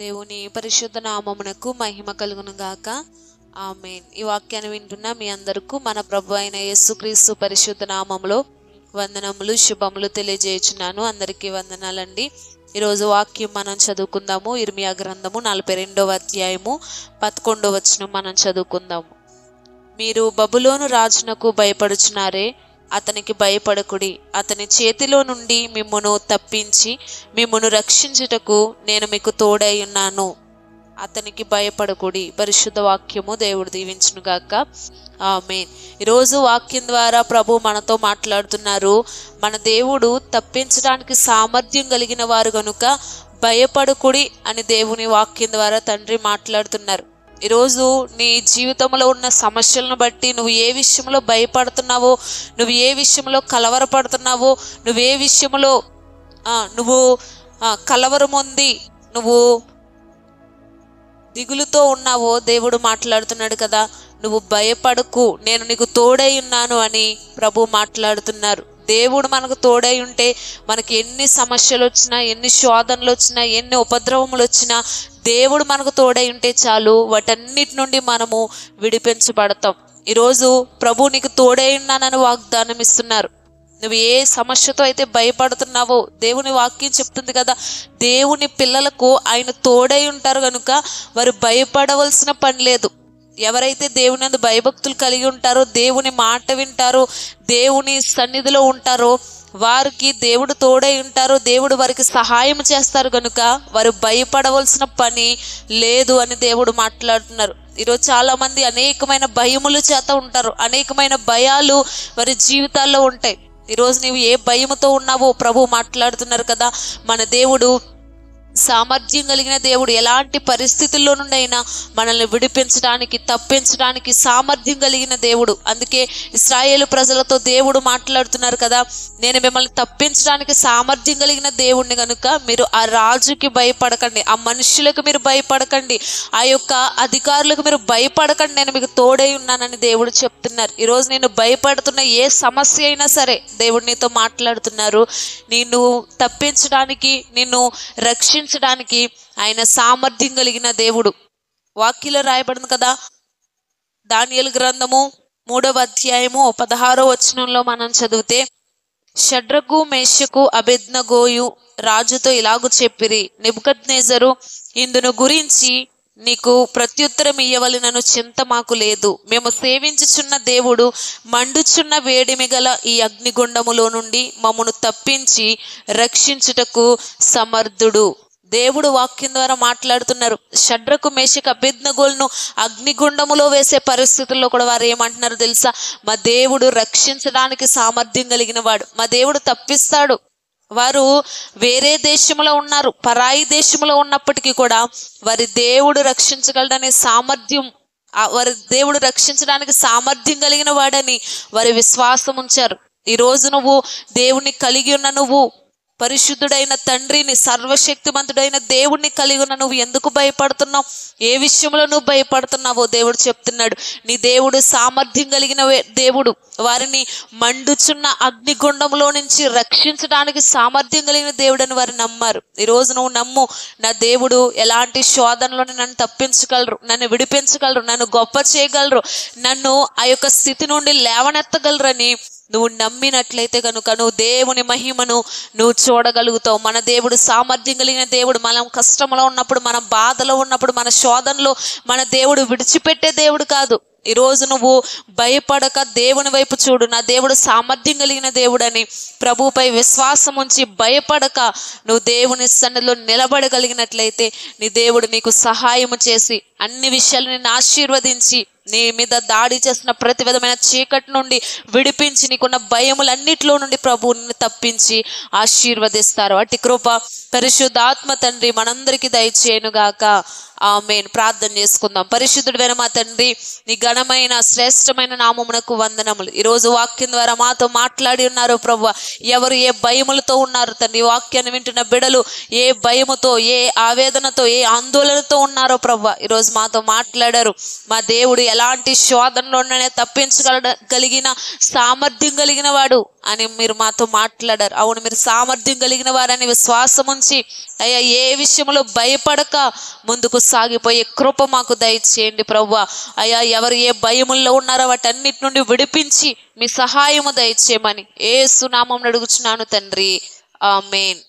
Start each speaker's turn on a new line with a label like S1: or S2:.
S1: దేవుని పరిశుద్ధ నామమునకు మహిమ కలుగును గాక. ఆమేన్. ఈ వాక్యాన్ని వింటున్న మీ అందరికీ మన ప్రభు అయిన యేసుక్రీస్తు పరిశుద్ధ నామములో వందనములు శుభములు తెలియజేయుచున్నాను. అందరికీ వందనాలండి. ఈరోజు వాక్యం మనం చదువుకుందాము. ఇర్మియా గ్రంథము 42వ అధ్యాయము 11వ వచనం మనం చదువుకుందాము. మీరు బబులోను రాజునకు భయపడుచున్నారే, అతనికి భయపడకుడి. అతని చేతిలో నుండి మిమ్మును తప్పించి మిమ్మును రక్షించుటకు నేను మీకు తోడై ఉన్నాను. అతనికి భయపడకుడి. పరిశుద్ధ వాక్యము దేవుడు దీవించును గాక. ఆమేన్. ఈరోజు వాక్యం ద్వారా ప్రభు మనతో మాట్లాడుతున్నారు. మన దేవుడు తప్పించడానికి సామర్థ్యం కలిగిన వారు గనుక భయపడకుడి అని దేవుని వాక్యం ద్వారా తండ్రి మాట్లాడుతున్నారు. ఈరోజు నీ జీవితంలో ఉన్న సమస్యలను బట్టి నువ్వు ఏ విషయంలో భయపడుతున్నావో, నువ్వు ఏ విషయంలో కలవరపడుతున్నావో, నువ్వు ఏ విషయంలో నువ్వు కలవరం ఉంది, నువ్వు దిగులుతో ఉన్నావో దేవుడు మాట్లాడుతున్నాడు కదా. నువ్వు భయపడకు, నేను నీకు తోడై ఉన్నాను అని ప్రభు మాట్లాడుతున్నారు. దేవుడు మనకు తోడై ఉంటే మనకి ఎన్ని సమస్యలు వచ్చినా, ఎన్ని శోధనలు వచ్చినా, ఎన్ని ఉపద్రవములు వచ్చినా దేవుడు మనకు తోడై ఉంటే చాలు, వాటన్నిటి నుండి మనము విడిపించబడతాం. ఈరోజు ప్రభు నీకు తోడై ఉన్నానని వాగ్దానం ఇస్తున్నారు. నువ్వు ఏ సమస్యతో అయితే భయపడుతున్నావో దేవుని వాక్యం చెప్తుంది కదా, దేవుని పిల్లలకు ఆయన తోడై ఉంటారు కనుక వారు భయపడవలసిన పని లేదు. ఎవరైతే దేవుని యందు భయభక్తులు కలిగి ఉంటారో, దేవుని మాట వింటారో, దేవుని సన్నిధిలో ఉంటారో వారికి దేవుడు తోడై ఉంటారు. దేవుడు వారికి సహాయం చేస్తారు కనుక వారు భయపడవలసిన పని లేదు అని దేవుడు మాట్లాడుతున్నారు. ఈరోజు చాలా మంది అనేకమైన భయముల చేత ఉంటారు. అనేకమైన భయాలు వారి జీవితాల్లో ఉంటాయి. ఈరోజు నీవు ఏ భయముతో ఉన్నావో ప్రభు మాట్లాడుతున్నారు కదా. మన దేవుడు సామర్థ్యం కలిగిన దేవుడు. ఎలాంటి పరిస్థితుల్లో నుండి అయినా మనల్ని విడిపించడానికి, తప్పించడానికి సామర్థ్యం కలిగిన దేవుడు. అందుకే ఇశ్రాయేలు ప్రజలతో దేవుడు మాట్లాడుతున్నారు కదా, నేను మిమ్మల్ని తప్పించడానికి సామర్థ్యం కలిగిన దేవుడిని కనుక మీరు ఆ రాజుకి భయపడకండి, ఆ మనుషులకు మీరు భయపడకండి, ఆ యొక్క అధికారులకు మీరు భయపడకండి, నేను మీకు తోడై ఉన్నానని దేవుడు చెప్తున్నారు. ఈరోజు నేను భయపడుతున్న ఏ సమస్య అయినా సరే దేవుడు నీతో మాట్లాడుతున్నారు. నిన్ను తప్పించడానికి, నిన్ను రక్షించడానికి ఆయన సామర్థ్యం కలిగిన దేవుడు. వాక్యంలో రాయబడింది కదా, దానియేలు గ్రంథము 3వ అధ్యాయము 16వ వచనంలో మనం చదివితే, షడ్రకు మేషకు అబేద్నెగోయు రాజుతో ఇలాగు చెప్పిరి, నెబుకద్నెజరు ఇందును గురించి నీకు ప్రత్యుత్తరం ఇయ్యవలెనను చింత మాకు లేదు. మేము సేవించుచున్న దేవుడు మండుచున్న వేడిమి గల ఈ అగ్నిగుండములో నుండి మమ్మను తప్పించి రక్షించుటకు సమర్థుడు. దేవుడు వాక్యం ద్వారా మాట్లాడుతున్నారు. షడ్రకు మేషకు అబేద్నెగోలను అగ్నిగుండములో వేసే పరిస్థితుల్లో కూడా వారు ఏమంటున్నారు తెలుసా? మా దేవుడు రక్షించడానికి సామర్థ్యం కలిగిన వాడు, మా దేవుడు తప్పిస్తాడు. వారు వేరే దేశంలో ఉన్నారు, పరాయి దేశంలో ఉన్నప్పటికీ కూడా వారి దేవుడు రక్షించగలడనే సామర్థ్యం, వారి దేవుడు రక్షించడానికి సామర్థ్యం కలిగిన వాడని వారి విశ్వాసం ఉంచారు. ఈరోజు నువ్వు దేవుణ్ణి కలిగి ఉన్న, నువ్వు పరిశుద్ధుడైన తండ్రిని, సర్వశక్తిమంతుడైన దేవుణ్ణి కలిగి ఉన్న నువ్వు ఎందుకు భయపడుతున్నావు? ఏ విషయంలో నువ్వు భయపడుతున్నావో దేవుడు చెప్తున్నాడు. నీ దేవుడు సామర్థ్యం కలిగిన దేవుడు. వారిని మండుచున్న అగ్నిగుండంలో నుంచి రక్షించడానికి సామర్థ్యం కలిగిన దేవుడని వారు నమ్మారు. ఈరోజు నువ్వు నమ్ము, నా దేవుడు ఎలాంటి శోధనలోనే నన్ను తప్పించగలరు, నన్ను విడిపించగలరు, నన్ను గొప్ప చేయగలరు, నన్ను ఆ యొక్క స్థితి నుండి లేవనెత్తగలరని నువ్వు నమ్మినట్లయితే కనుక నువ్వు దేవుని మహిమను నువ్వు చూడగలుగుతావు. మన దేవుడు సామర్థ్యం కలిగిన దేవుడు. మనం కష్టంలో ఉన్నప్పుడు, మన బాధలో ఉన్నప్పుడు, మన శోధనలో మన దేవుడు విడిచిపెట్టే దేవుడు కాదు. ఈరోజు నువ్వు భయపడక దేవుని వైపు చూడు. నా దేవుడు సామర్థ్యం కలిగిన దేవుడని ప్రభువుపై విశ్వాసం ఉంచి భయపడక నువ్వు దేవుని సన్నిధిలో నిలబడగలిగినట్లయితే నీ దేవుడు నీకు సహాయం చేసి అన్ని విషయాలు నిన్ను ఆశీర్వదించి నీ మీద దాడి చేసిన ప్రతి విధమైన చీకటి నుండి విడిపించి నీకున్న భయములన్నిటిలో నుండి ప్రభువు నిన్ను తప్పించి ఆశీర్వదిస్తారు. అట్టి కృప పరిశుద్ధాత్మ తండ్రి మనందరికీ దయచేయునుగాక. ఆమేన్. ప్రార్థన చేసుకుందాం. పరిశుద్ధుడైన మా తండ్రి, నీ ఘనమైన శ్రేష్టమైన నామమునకు వందనములు. ఈరోజు వాక్యం ద్వారా మాతో మాట్లాడి ఉన్నారు ప్రభువా. ఎవరు ఏ భయములతో ఉన్నారు తండ్రి, వాక్యాన్ని వింటున్న బిడలు ఏ భయముతో, ఏ ఆవేదనతో, ఏ ఆందోళనతో ఉన్నారో ప్రభువా ఈరోజు మాతో మాట్లాడారు. మా దేవుడు ఎలాంటి శోధనలోనే తప్పించగలిగిన సామర్థ్యం కలిగిన వాడు. అని మీరు మాతో మాట్లాడారు. అవును, మీరు సామర్థ్యం కలిగిన వారని విశ్వాసం ఉంచి అయ్యా ఏ విషయంలో భయపడక ముందుకు సాగిపోయే కృప మాకు దయచేయండి ప్రభువా. అయ్యా ఎవరు ఏ భయముల్లో ఉన్నారో వాటన్నిటి నుండి విడిపించి మీ సహాయము దయచేయమని యేసు నామమున అడుగుచున్నాను తండ్రి. ఆమేన్.